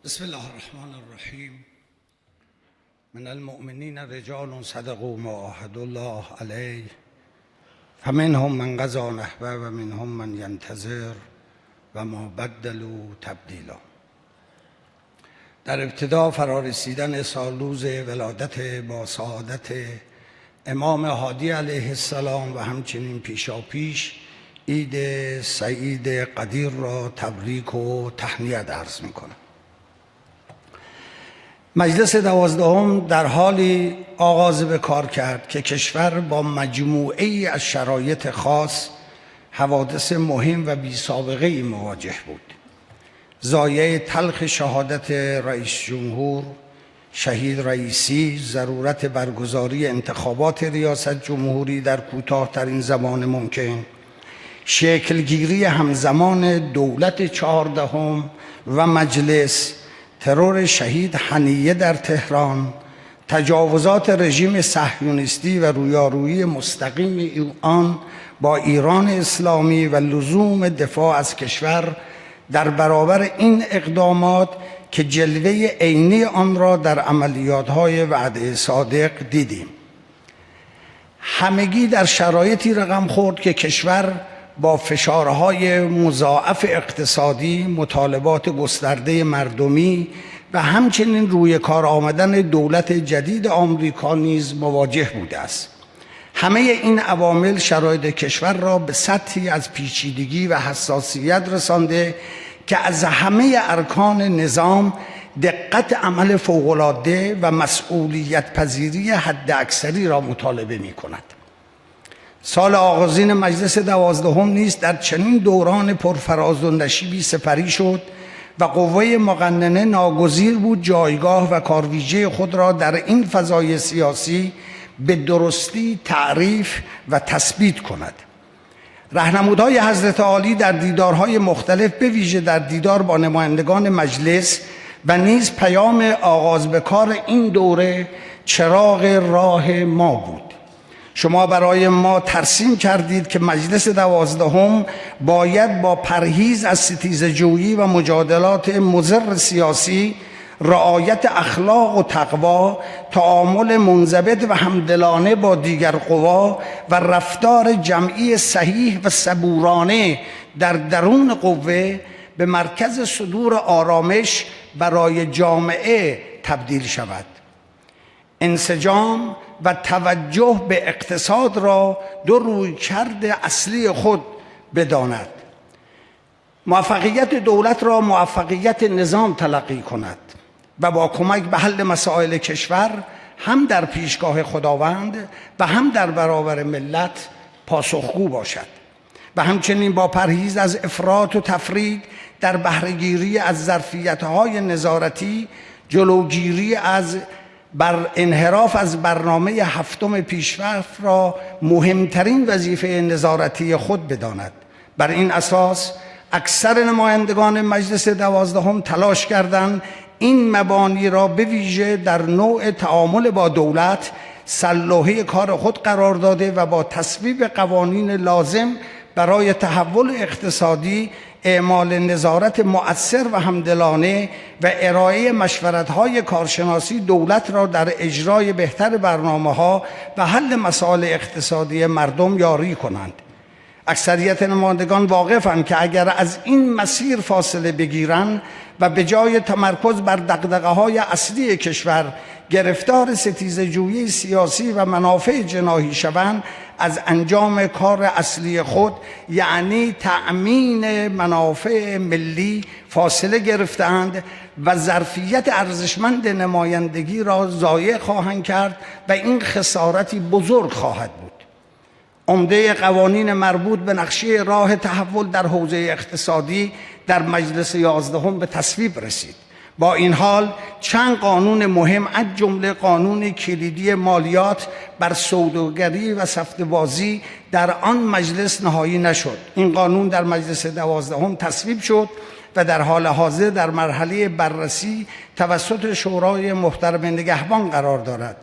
بسم الله الرحمن الرحیم. من المؤمنین رجال صدقوا ما عاهدوا الله علیه فمنهم من قضی نحبه و منهم من ینتظر و ما بدلوا تبدیلا. در ابتدا فرارسیدن سالروز ولادت با سعادت امام هادی علیه السلام و همچنین پیشاپیش عید سعید قدیر را تبریک و تهنیت عرض میکنم. مجلس 12 در حالی آغاز به کار کرد که کشور با مجموعه‌ای از شرایط خاص، حوادث مهم و بی سابقه‌ای مواجه بود. ضایعه تلخ شهادت رئیس جمهور شهید رئیسی، ضرورت برگزاری انتخابات ریاست جمهوری در کوتاه‌ترین زمان ممکن، شکلگیری همزمان دولت 14 و مجلس، ترور شهید حنیه در تهران، تجاوزات رژیم صهیونیستی و رویارویی مستقیم آن با ایران اسلامی و لزوم دفاع از کشور در برابر این اقدامات که جلوه عینی آن را در عملیات‌های وعده صادق دیدیم. همگی در شرایطی رقم خورد که کشور با فشارهای مضاعف اقتصادی، مطالبات گسترده مردمی و همچنین روی کار آمدن دولت جدید آمریکا نیز مواجه بوده است. همه این عوامل شرایط کشور را به سطحی از پیچیدگی و حساسیت رسانده که از همه ارکان نظام دقت عمل فوق‌العاده و مسئولیت پذیری حداکثری را مطالبه می کند. سال آغازین مجلس 12 نیز در چنین دوران پرفراز و نشیبی سپری شد و قوه مقننه ناگزیر بود جایگاه و کارویژه خود را در این فضای سیاسی به درستی تعریف و تثبیت کند. راهنمودهای حضرت عالی در دیدارهای مختلف، به ویژه در دیدار با نمایندگان مجلس و نیز پیام آغاز به کار این دوره، چراغ راه ما بود. شما برای ما ترسیم کردید که مجلس 12 باید با پرهیز از ستیزه‌جویی و مجادلات مضر سیاسی، رعایت اخلاق و تقوا، تعامل منضبط و همدلانه با دیگر قوا و رفتار جمعی صحیح و صبورانه در درون قوه به مرکز صدور آرامش برای جامعه تبدیل شود. انسجام و توجه به اقتصاد را دو رویکرد اصلی خود بداند. موفقیت دولت را موفقیت نظام تلقی کند و با کمک به حل مسائل کشور هم در پیشگاه خداوند و هم در برابر ملت پاسخگو باشد و همچنین با پرهیز از افراط و تفرید در بهره‌گیری از ظرفیت‌های نظارتی، جلوگیری از انحراف از برنامه هفتم پیشرفت را مهمترین وظیفه نظارتی خود بداند. بر این اساس اکثر نمایندگان مجلس 12 تلاش کردند این مبانی را به ویژه در نوع تعامل با دولت سلوحه کار خود قرار داده و با تصویب قوانین لازم برای تحول اقتصادی، اعمال نظارت مؤثر و همدلانه و ارائه مشورت‌های کارشناسی دولت را در اجرای بهتر برنامه‌ها و حل مسائل اقتصادی مردم یاری کنند. اکثریت نمایندگان واقفند که اگر از این مسیر فاصله بگیرند و به جای تمرکز بر دغدغه‌های اصلی کشور گرفتار ستیزه‌جویی سیاسی و منافع جناحی شوند، از انجام کار اصلی خود یعنی تأمین منافع ملی فاصله گرفتند و ظرفیت ارزشمند نمایندگی را ضایع خواهند کرد و این خسارتی بزرگ خواهد بود. عمده قوانین مربوط به نقشه راه تحول در حوزه اقتصادی در مجلس 11 به تصویب رسید. با این حال چند قانون مهم از جمله قانون کلیدی مالیات بر سوداگری و سفته‌بازی در آن مجلس نهایی نشد. این قانون در مجلس 12 تصویب شد و در حال حاضر در مرحله بررسی توسط شورای محترم نگهبان قرار دارد.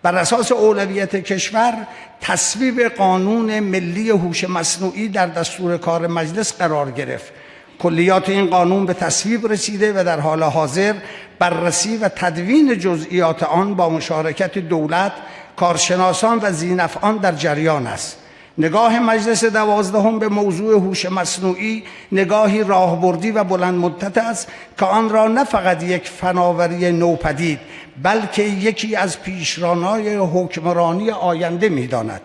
بر اساس اولویت کشور تصویب قانون ملی هوش مصنوعی در دستور کار مجلس قرار گرفت. کلیات این قانون به تصویب رسیده و در حال حاضر بررسی و تدوین جزئیات آن با مشارکت دولت، کارشناسان و ذی‌نفعان در جریان است. نگاه مجلس 12 به موضوع هوش مصنوعی نگاهی راهبردی و بلند مدت است که آن را نه فقط یک فناوری نوپدید بلکه یکی از پیشران‌های حکمرانی آینده می‌داند.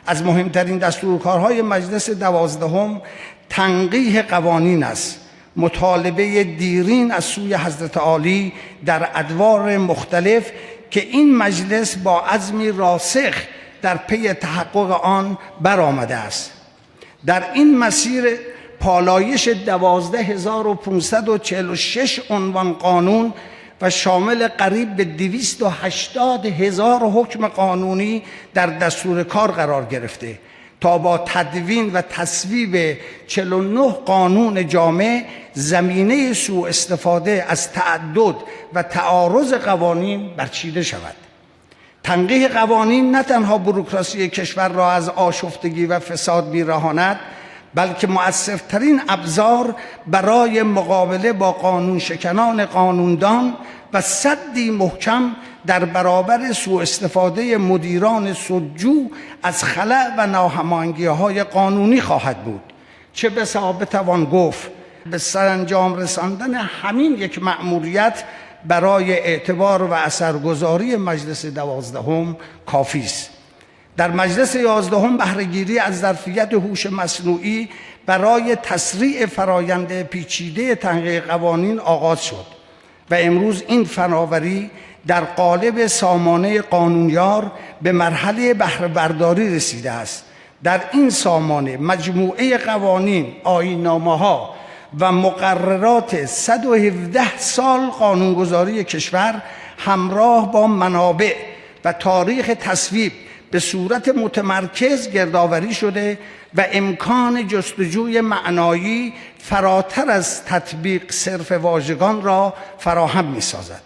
از مهمترین دستورکارهای مجلس 12 تنقیح قوانین است. مطالبه دیرین از سوی حضرت عالی در ادوار مختلف که این مجلس با عزمی راسخ در پی تحقق آن برآمده است. در این مسیر پالایش 12546 عنوان قانون و شامل قریب به 280,000 حکم قانونی در دستور کار قرار گرفته تا با تدوین و تصویب 49 قانون جامع زمینه سوء استفاده از تعدد و تعارض قوانین برچیده شود. تنقیح قوانین نه تنها بوروکراسی کشور را از آشفتگی و فساد می‌رهاند، بلکه مؤثرترین ابزار برای مقابله با قانون شکنان قانوندان و سدی محکم در برابر سوء استفاده مدیران سودجو از خلأ و ناهماهنگی‌های قانونی خواهد بود. چه بسا بتوان گفت به سرانجام رساندن همین یک مأموریت برای اعتبار و اثرگذاری مجلس 12 کافی است. در مجلس 11 بهره‌گیری از ظرفیت هوش مصنوعی برای تسریع فرایند پیچیده تنقیح قوانین آغاز شد و امروز این فناوری در قالب سامانه قانونیار به مرحله بهره برداری رسیده است. در این سامانه مجموعه قوانین، آیین‌نامه‌ها و مقررات 117 سال قانونگذاری کشور همراه با منابع و تاریخ تصویب به صورت متمرکز گردآوری شده و امکان جستجوی معنایی فراتر از تطبیق صرف واژگان را فراهم می‌سازد.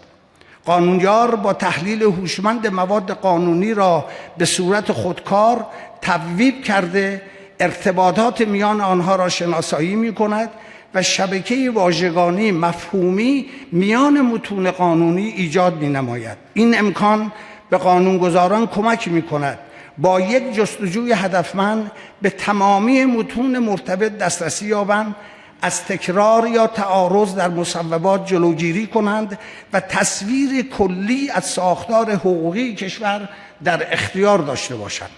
قانونیار با تحلیل هوشمند مواد قانونی را به صورت خودکار تبویب کرده ارتباطات میان آنها را شناسایی می‌کند و شبکه واژگانی مفهومی میان متون قانونی ایجاد می‌نماید. این امکان به قانونگذاران کمک می‌کند با یک جستجوی هدفمند به تمامی متون مرتبط دسترسی یابند، از تکرار یا تعارض در مصوبات جلوگیری کنند و تصویر کلی از ساختار حقوقی کشور در اختیار داشته باشند.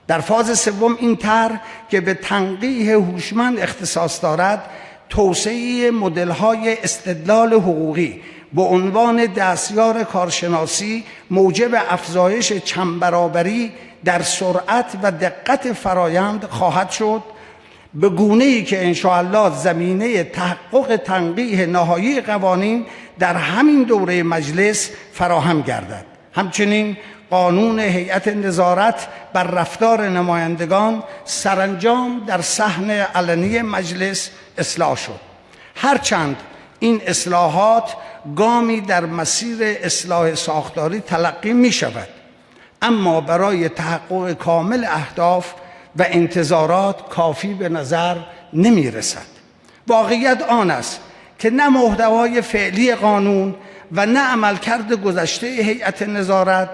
در فاز سوم این طرح که به تنقیح هوشمند اختصاص دارد، توسعه مدل‌های استدلال حقوقی به عنوان دستیار کارشناسی موجب افزایش چند برابری در سرعت و دقت فرایند خواهد شد، به گونه‌ای که انشاءالله زمینه تحقق تنقیح نهایی قوانین در همین دوره مجلس فراهم گردد. همچنین قانون هیئت نظارت بر رفتار نمایندگان سرانجام در صحن علنی مجلس اصلاح شد. هرچند این اصلاحات گامی در مسیر اصلاح ساختاری تلقی می شود، اما برای تحقق کامل اهداف و انتظارات کافی به نظر نمی رسد. واقعیت آن است که نه محتوای فعلی قانون و نه عملکرد گذشته هیئت نظارت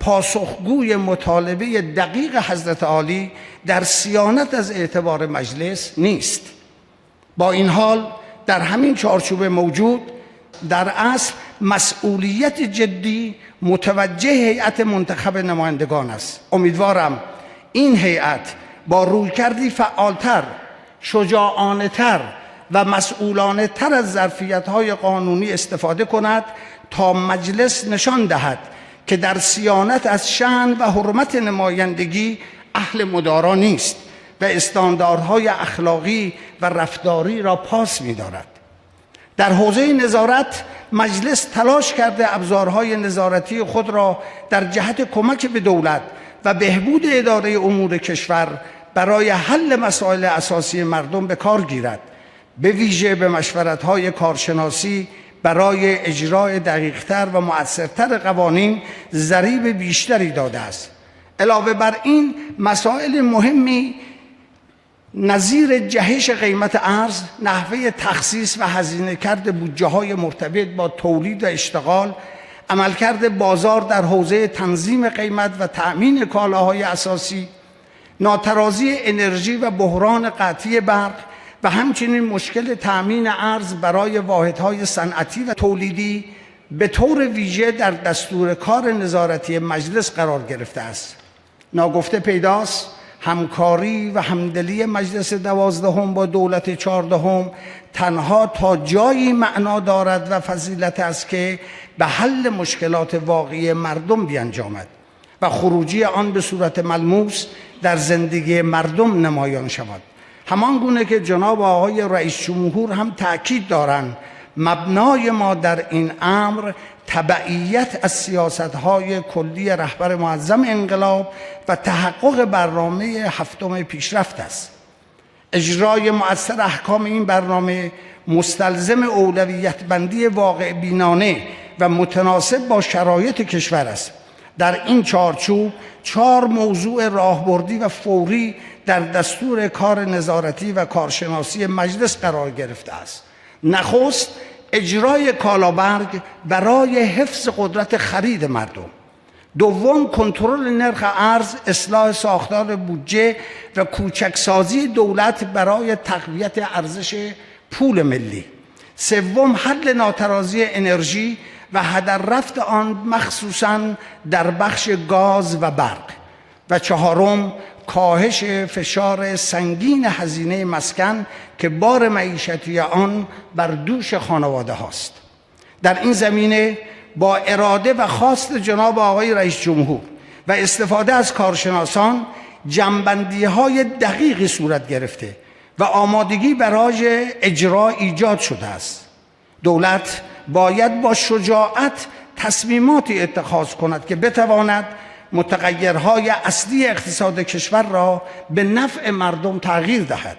پاسخگوی مطالبه دقیق حضرت عالی در صیانت از اعتبار مجلس نیست. با این حال در همین چارچوب موجود در اصل مسئولیت جدی متوجه هیئت منتخب نمایندگان است. امیدوارم این هیئت با رویکردی فعالتر، شجاعانه‌تر و مسئولانه‌تر از ظرفیت‌های قانونی استفاده کند تا مجلس نشان دهد که در صیانت از شأن و حرمت نمایندگی اهل مدارا نیست و استانداردهای اخلاقی و رفتاری را پاس می‌دارد. در حوزه نظارت مجلس تلاش کرده ابزارهای نظارتی خود را در جهت کمک به دولت و بهبود اداره امور کشور برای حل مسائل اساسی مردم به کار گیرد، به ویژه به مشورت‌های کارشناسی برای اجرای دقیق‌تر و مؤثرتر قوانین ضریب بیشتری داده است. علاوه بر این مسائل مهمی نظیر جهش قیمت ارز، نحوه تخصیص و هزینه کرد بودجه های مرتبط با تولید و اشتغال، عملکرد بازار در حوزه تنظیم قیمت و تأمین کالاهای اساسی، ناترازی انرژی و بحران قطعی برق و همچنین مشکل تأمین ارز برای واحدهای صنعتی و تولیدی به طور ویژه در دستور کار نظارتی مجلس قرار گرفته است. ناگفته پیداست همکاری و همدلی مجلس 12 با دولت 14 تنها تا جایی معنا دارد و فضیلت است که به حل مشکلات واقعی مردم بیانجامد و خروجی آن به صورت ملموس در زندگی مردم نمایان شود. همان گونه که جناب آقای رئیس جمهور هم تأکید دارند مبنای ما در این امر تبعیت از سیاست‌های کلی رهبر معظم انقلاب و تحقق برنامه هفتم پیشرفت است. اجرای مؤثر احکام این برنامه مستلزم اولویت بندی واقع بینانه و متناسب با شرایط کشور است. در این چارچوب 4 موضوع راهبردی و فوری در دستور کار نظارتی و کارشناسی مجلس قرار گرفته است. نخست، اجرای کالابرگ برای حفظ قدرت خرید مردم. دوم، کنترل نرخ ارز، اصلاح ساختار بودجه و کوچکسازی دولت برای تقویت ارزش پول ملی. سوم، حل ناترازی انرژی و هدر رفت آن مخصوصاً در بخش گاز و برق. و چهارم، کاهش فشار سنگین هزینه مسکن که بار معیشتی آن بر دوش خانواده هاست. در این زمینه با اراده و خواست جناب آقای رئیس جمهور و استفاده از کارشناسان جمع‌بندی‌های دقیقی صورت گرفته و آمادگی برای اجرا ایجاد شده است. دولت باید با شجاعت تصمیماتی اتخاذ کند که بتواند متغیرهای اصلی اقتصاد کشور را به نفع مردم تغییر دهد،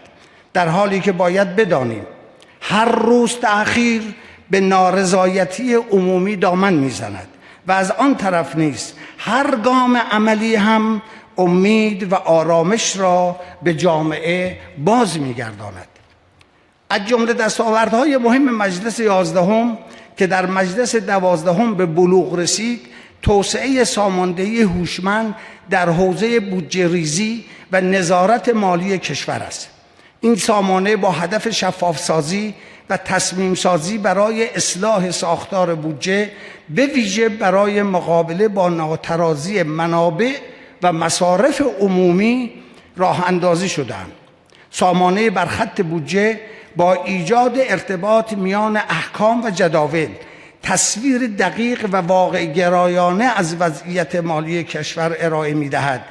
در حالی که باید بدانیم هر روز تأخیر به نارضایتی عمومی دامن میزند و از آن طرف نیز هر گام عملی هم امید و آرامش را به جامعه باز میگرداند. از جمله دستاوردهای مهم مجلس 11 که در مجلس 12 به بلوغ رسید، توسعه ساماندهی هوشمند در حوزه بودجه ریزی و نظارت مالی کشور است. این سامانه با هدف شفاف سازی و تصمیم سازی برای اصلاح ساختار بودجه به ویژه برای مقابله با ناترازی منابع و مصارف عمومی راه اندازی شدند. سامانه بر خط بودجه با ایجاد ارتباط میان احکام و جداول، تصویر دقیق و واقع گرایانه از وضعیت مالی کشور ارائه می‌دهد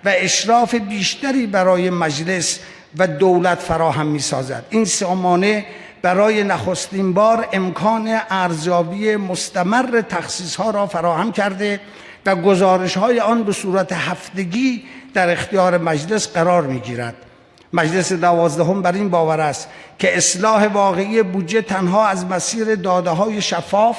و اشراف بیشتری برای مجلس و دولت فراهم می‌سازد. این سامانه برای نخستین بار امکان ارزیابی مستمر تخصیص‌ها را فراهم کرده و گزارش‌های آن به صورت هفتگی در اختیار مجلس قرار می‌گیرد. مجلس 12 بر این باور است که اصلاح واقعی بودجه تنها از مسیر داده‌های شفاف،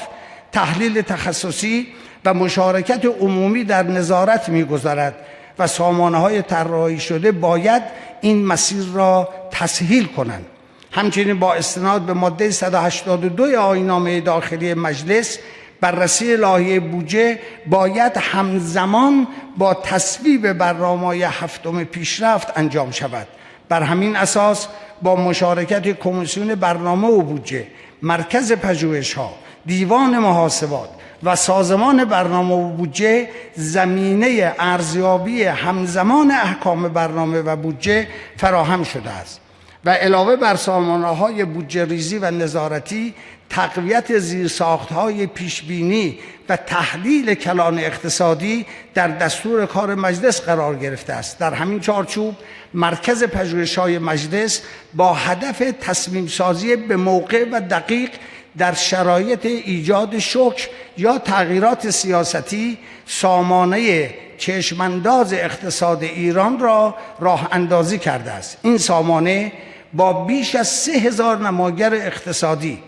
تحلیل تخصصی و مشارکت عمومی در نظارت می‌گذرد و سامانه‌های طراحی شده باید این مسیر را تسهیل کنند. همچنین با استناد به ماده 182 آیین‌نامه داخلی مجلس، بررسی لایحه بودجه باید همزمان با تصویب برنامه هفتم پیشرفت انجام شود. بر همین اساس با مشارکت کمیسیون برنامه و بودجه، مرکز پژوهش‌ها، دیوان محاسبات و سازمان برنامه و بودجه زمینه ارزیابی همزمان احکام برنامه و بودجه فراهم شده است و علاوه بر سامانه‌های بودجه ریزی و نظارتی، تقویت زیرساخت‌های پیشبینی و تحلیل کلان اقتصادی در دستور کار مجلس قرار گرفته است. در همین چارچوب مرکز پژوهش‌های مجلس با هدف تصمیم سازی به موقع و دقیق در شرایط ایجاد شوک یا تغییرات سیاستی، سامانه چشمانداز اقتصاد ایران را راه اندازی کرده است. این سامانه با بیش از 3000 نماگر اقتصادی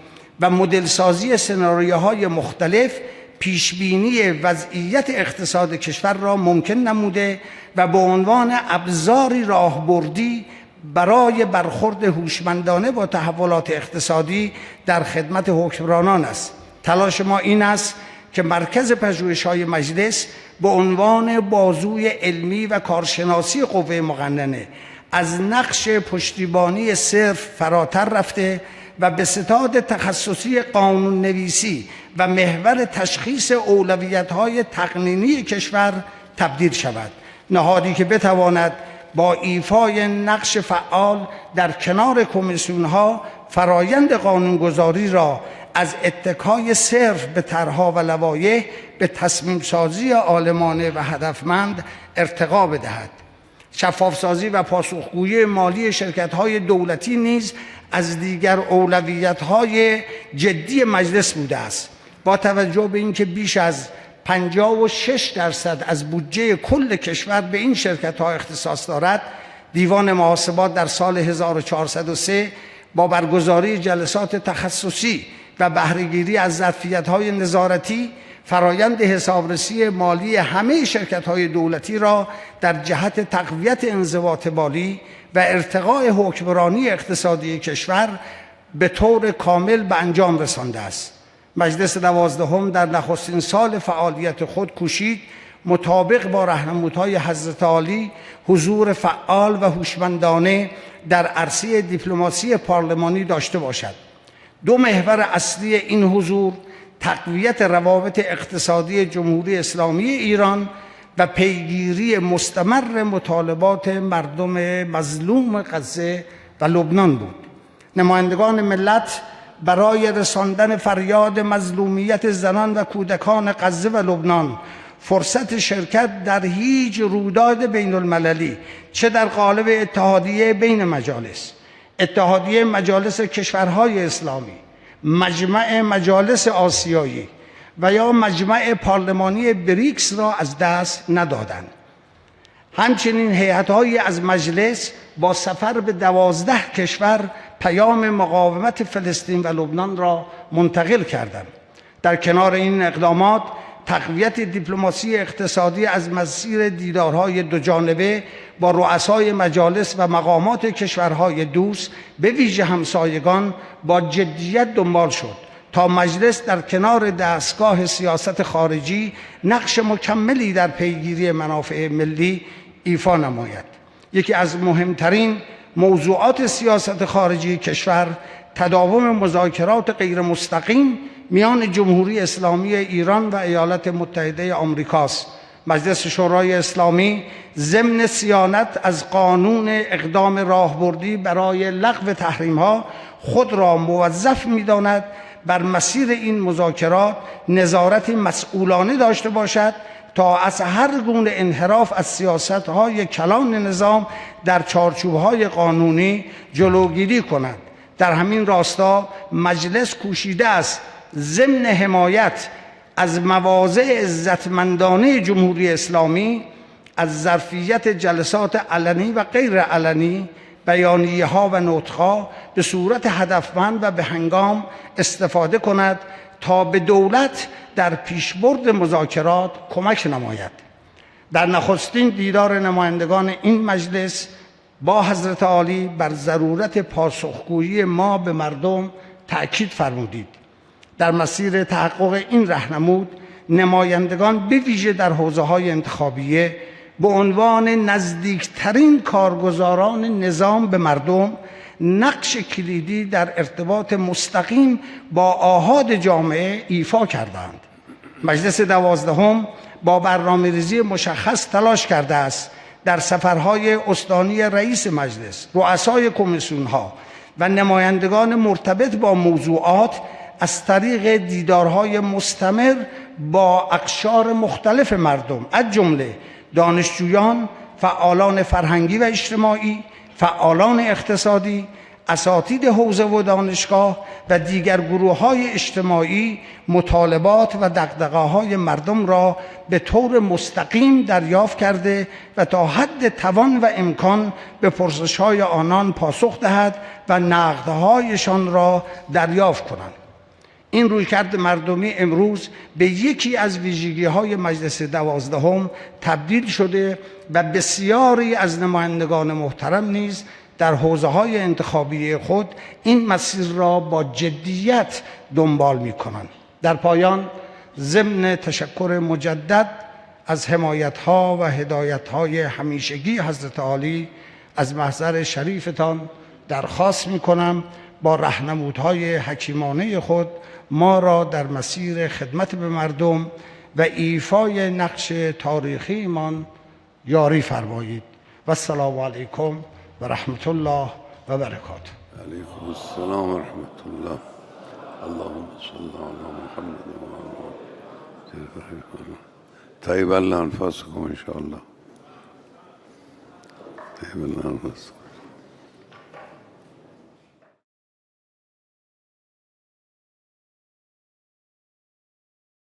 و مدل سازی سناریوهای مختلف پیشبینی وضعیت اقتصاد کشور را ممکن نموده و به عنوان ابزاری راهبردی برای برخورد هوشمندانه با تحولات اقتصادی در خدمت حکمرانان است. تلاش ما این است که مرکز پژوهش‌های مجلس به عنوان بازوی علمی و کارشناسی قوه مقننه از نقش پشتیبانی صرف فراتر رفته و به ستاد تخصصی قانون نویسی و محور تشخیص اولویت‌های تقنینی کشور تبدیل شود. نهادی که بتواند با ایفای نقش فعال در کنار کمیسیون‌ها فرایند قانونگذاری را از اتکای صرف به طرح‌ها و لوایح به تصمیم سازی عالمانه و هدفمند ارتقا بدهد. شفافسازی و پاسخگویی مالی شرکت‌های دولتی نیز از دیگر اولویت‌های جدی مجلس بوده است. با توجه به اینکه بیش از 56% از بودجه کل کشور به این شرکت‌ها اختصاص دارد، دیوان محاسبات در سال 1403 با برگزاری جلسات تخصصی و بهره‌گیری از ظرفیت‌های نظارتی فرایند حسابرسی مالی همه شرکت‌های دولتی را در جهت تقویت انضباط مالی و ارتقاء حکمرانی اقتصادی کشور به طور کامل به انجام رسانده است. مجلس 12 در نخستین سال فعالیت خود کوشید مطابق با راهنمودهای حضرت عالی حضور فعال و هوشمندانه در عرصه دیپلماسی پارلمانی داشته باشد. دو محور اصلی این حضور تقویت روابط اقتصادی جمهوری اسلامی ایران و پیگیری مستمر مطالبات مردم مظلوم غزه و لبنان بود. نمایندگان ملت برای رساندن فریاد مظلومیت زنان و کودکان غزه و لبنان فرصت شرکت در هیچ رویداد بین المللی، چه در قالب اتحادیه بین مجالس، اتحادیه مجالس کشورهای اسلامی، مجمع مجالس آسیایی و یا مجمع پارلمانی بریکس را از دست ندادند. همچنین هیئت‌هایی از مجلس با سفر به 12 کشور پیام مقاومت فلسطین و لبنان را منتقل کردند. در کنار این اقدامات، تقویت دیپلماسی اقتصادی از مسیر دیدارهای دوجانبه با رؤسای مجالس و مقامات کشورهای دوست به ویژه همسایگان با جدیت دنبال شد تا مجلس در کنار دستگاه سیاست خارجی نقش مکملی در پیگیری منافع ملی ایفا نماید. یکی از مهمترین موضوعات سیاست خارجی کشور تداوم مذاکرات غیر مستقیم میان جمهوری اسلامی ایران و ایالات متحده آمریکاست. مجلس شورای اسلامی ضمن صیانت از قانون اقدام راهبردی برای لغو تحریم‌ها خود را موظف می‌داند بر مسیر این مذاکرات نظارتی مسئولانه داشته باشد تا از هر گونه انحراف از سیاست‌های کلان نظام در چارچوب‌های قانونی جلوگیری کند. در همین راستا مجلس کوشیده است ضمن حمایت از مواضع عزتمندانه جمهوری اسلامی از ظرفیت جلسات علنی و غیر علنی، بیانیه‌ها و نطق‌ها به صورت هدفمند و به هنگام استفاده کند تا به دولت در پیشبرد مذاکرات کمک نماید. در نخستین دیدار نمایندگان این مجلس با حضرت عالی بر ضرورت پاسخگویی ما به مردم تأکید فرمودید. در مسیر تحقق این راهنمود، نمایندگان به ویژه در حوزه‌های انتخابیه به عنوان نزدیکترین کارگزاران نظام به مردم نقش کلیدی در ارتباط مستقیم با آحاد جامعه ایفا کردند. مجلس 12 با برنامه‌ریزی مشخص تلاش کرده است در سفرهای استانی رئیس مجلس، رؤسای کمیسیون‌ها و نمایندگان مرتبط با موضوعات از طریق دیدارهای مستمر با اقشار مختلف مردم از جمله دانشجویان، فعالان فرهنگی و اجتماعی، فعالان اقتصادی، اساتید حوزه و دانشگاه و دیگر گروه‌های اجتماعی مطالبات و دغدغه‌های مردم را به طور مستقیم دریافت کرده و تا حد توان و امکان به پرسش‌های آنان پاسخ دهد و نقدهایشان را دریافت کنند. این رویکرد مردمی امروز به یکی از ویژگی‌های مجلس 12 تبدیل شده و بسیاری از نمایندگان محترم نیز در حوزه‌های انتخابی خود این مسیر را با جدیت دنبال می‌کنند. در پایان ضمن تشکر مجدد از حمایت‌ها و هدایت‌های همیشگی حضرت عالی از محضر شریفتان درخواست می‌کنم با راهنمودهای حکیمانه خود ما را در مسیر خدمت به مردم و ایفای نقش تاریخیمان یاری فرمایید. و السلام علیکم و رحمت الله و برکاته. علیکم السلام و رحمت الله. اللهم صل علی محمد و آله. طیب الله انفاسکم ان شاء الله. طیب الله انفاسکم.